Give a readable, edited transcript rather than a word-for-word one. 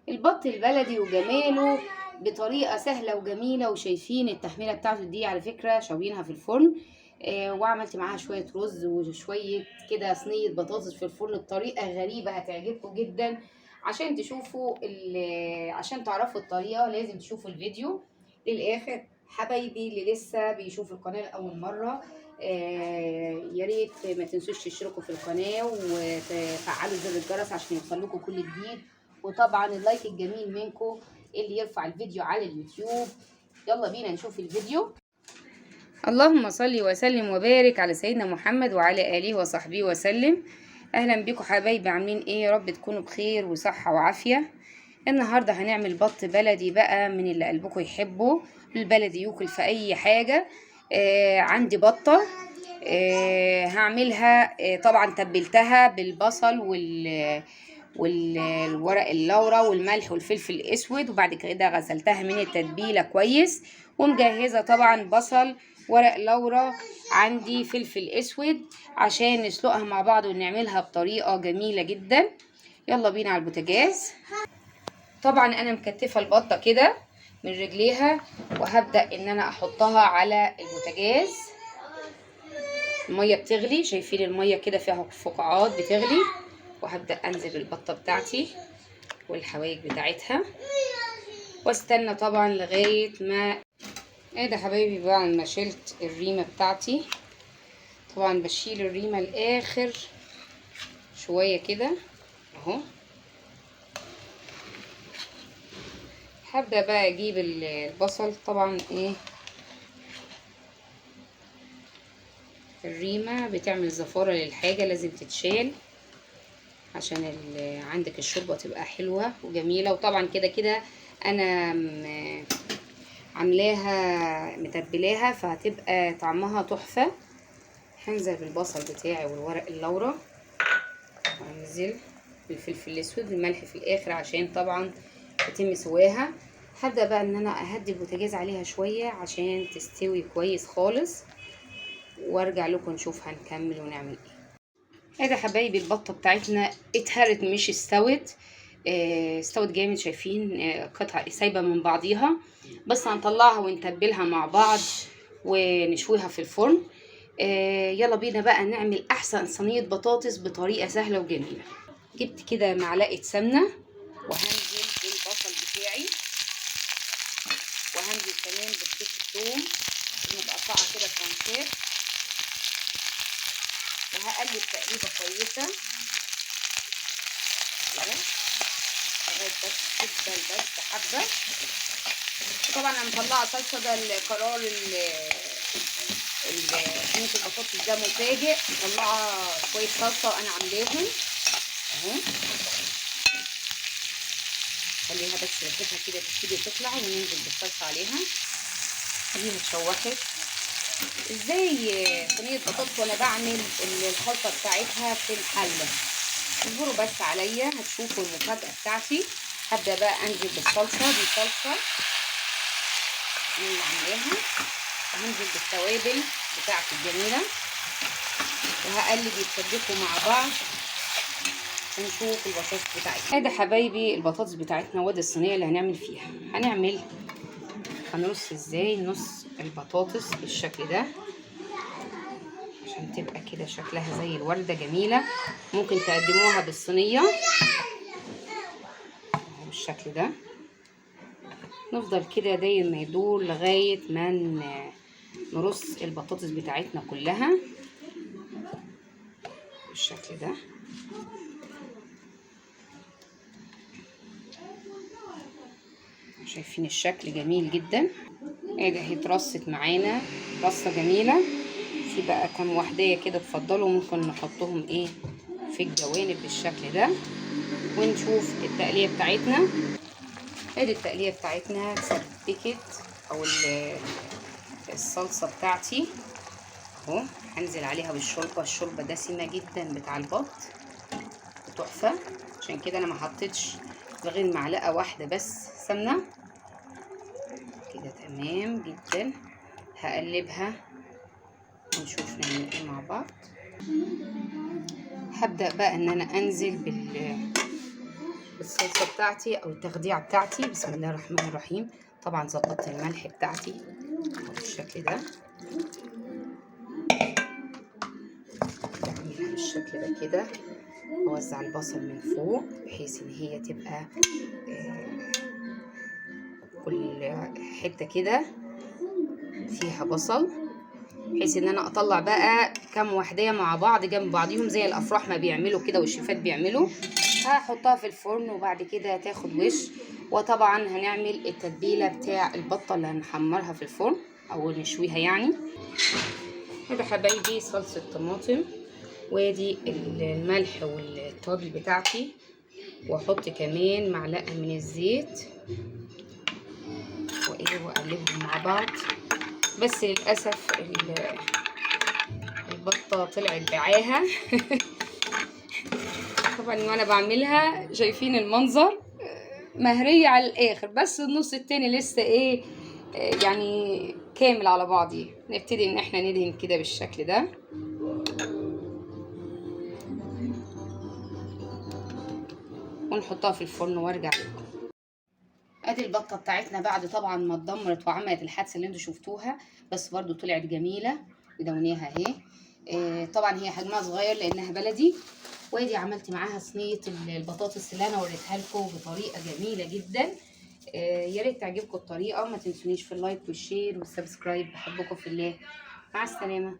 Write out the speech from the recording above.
البط البلدي وجماله بطريقة سهلة وجميلة. وشايفين التحميلة بتاعته دي على فكرة شاويينها في الفرن. وعملت معاها شوية رز وشوية كده صينية بطاطس في الفرن بطريقة غريبة هتعجبكم جدا. عشان تشوفوا عشان تعرفوا الطريقة لازم تشوفوا الفيديو للآخر. حبايبي اللي لسه بيشوفوا القناة لأول مرة، يا ريت ما تنسوش تشتركوا في القناة وتفعلوا زر الجرس عشان يوصلكوا كل جديد. وطبعا اللايك الجميل منكم اللي يرفع الفيديو على اليوتيوب. يلا بينا نشوف الفيديو. اللهم صل وسلم وبارك على سيدنا محمد وعلى آله وصحبه وسلم. أهلا بكم حبايبي، عاملين إيه؟ يا رب تكونوا بخير وصحة وعافية. النهاردة هنعمل بط بلدي بقى من اللي قلبكم يحبه. البلدي يوكل في أي حاجة. عندي بطة هعملها. طبعا تبلتها بالبصل والورق اللورا والملح والفلفل الاسود، وبعد كده غسلتها من التتبيله كويس. ومجهزه طبعا بصل، ورق لورا، عندي فلفل اسود عشان نسلقها مع بعض ونعملها بطريقه جميله جدا. يلا بينا على البوتاجاز. طبعا انا مكتفه البطه كده من رجليها، وهبدا ان انا احطها على البوتاجاز. الميه بتغلي، شايفين الميه كده فيها فقاعات بتغلي. وهبدأ انزل بالبطة بتاعتي والحوايج بتاعتها، واستنى طبعا لغاية ما ده حبايبي. بعد ما شلت الريمة بتاعتي، طبعا بشيل الريمة الاخر شوية كده اهو. هبدأ بقى اجيب البصل. طبعا الريمة بتعمل زفارة للحاجة، لازم تتشال عشان عندك الشوربة تبقى حلوة وجميلة. وطبعا كده كده انا عاملاها متبلاها فهتبقى طعمها تحفة. هنزل بالبصل بتاعي والورق اللورا، وهنزل بالفلفل الاسود والملح في الاخر عشان طبعا يتم سواها. هبدأ بقى ان انا اهدي البوتاجاز عليها شوية عشان تستوي كويس خالص، وارجع لكم نشوف هنكمل ونعمل ايه. ده حبايبي البطة بتاعتنا اتهرت مش استوت. استوت جامد، شايفين قطع سايبه من بعضيها. بس هنطلعها ونتبلها مع بعض ونشويها في الفرن. يلا بينا بقى نعمل احسن صينيه بطاطس بطريقه سهله وجميله. جبت كده معلقه سمنه، وهنزل بالبصل بتاعي، وهنزل كمان بفصوص الثوم متقطعه كده فرنشات، وهقلب تقليبه كويسه كده لغايه بس تدبل بس حبه. طبعا انا مطلعه صلصه، ده القرار صينيه البطاطس ده مفاجئ. مطلعه شويه صلصه وانا عاملاهم اهو. خليها بس ريحتها كده تبتدي تطلع وننزل بالصلصه عليها. خليها اتشوحت. ازاي صينيه بطاطس وانا بعمل الخلطه بتاعتها في الحله؟ اصبروا بس عليا هتشوفوا المفاجاه بتاعتي. هبدا بقى انزل بالصلصه، دي صلصه اللي عاملاها، وهنزل بالتوابل بتاعتي الجميله، وهقلب يتسبكوا مع بعض ونشوف البطاطس بتاعتنا. ادي حبايبي البطاطس بتاعتنا، وادي الصينيه اللي هنعمل فيها. هنرص ازاي؟ نص البطاطس بالشكل ده عشان تبقى كده شكلها زي الورده جميله. ممكن تقدموها بالصينيه بالشكل ده. نفضل كده داير ما يدور لغايه ما نرص البطاطس بتاعتنا كلها بالشكل ده. شايفين الشكل جميل جدا. ده هي اترصت معانا رصه جميله. في بقى كام وحدايه كده تفضلوا ممكن نحطهم في الجوانب بالشكل ده، ونشوف التقليه بتاعتنا. ادي التقليه بتاعتنا اتسبكت، او الصلصه بتاعتي اهو. هنزل عليها بالشوربه. الشوربه دسمه جدا بتاع البط، تحفه. عشان كده انا ما حطيتش غير معلقه واحده بس سمنه كده. تمام جدا. هقلبها ونشوف نعمل ايه مع بعض. هبدأ بقى ان انا انزل الصلصه بتاعتي او التخديعه بتاعتي. بسم الله الرحمن الرحيم. طبعا ظبطت الملح بتاعتي اهو بالشكل ده، بعملها بالشكل ده كده. اوزع البصل من فوق بحيث ان هي تبقى كل حته كده فيها بصل، بحيث ان انا اطلع بقى كام وحديه مع بعض جنب بعضيهم زي الافراح ما بيعملوا كده والشيفات بيعملوا. هحطها في الفرن وبعد كده تاخد وش. وطبعا هنعمل التتبيله بتاع البطه اللي هنحمرها في الفرن او نشويها يعني. كده حبايبي صلصه طماطم، وادي الملح والتوابل بتاعتي، واحط كمان معلقه من الزيت واقلبهم مع بعض. بس للاسف البطه طلعت بعاها طبعا وانا بعملها شايفين المنظر مهريه على الاخر، بس النص التاني لسه ايه يعني كامل على بعضيه. نبتدي ان احنا ندهن كده بالشكل ده، ونحطها في الفرن وارجع لكم. ادي البطه بتاعتنا بعد طبعا ما اتدمرت وعملت الحادثه اللي انتوا شفتوها، بس برضو طلعت جميله ودونيها اهي. طبعا هي حجمها صغير لانها بلدي. وادي عملت معاها صينيه البطاطس اللي انا وريتها لكم بطريقه جميله جدا. يا ريت تعجبكم الطريقه. ما تنسونيش في اللايك والشير والسبسكرايب. بحبكم في الله. مع السلامه.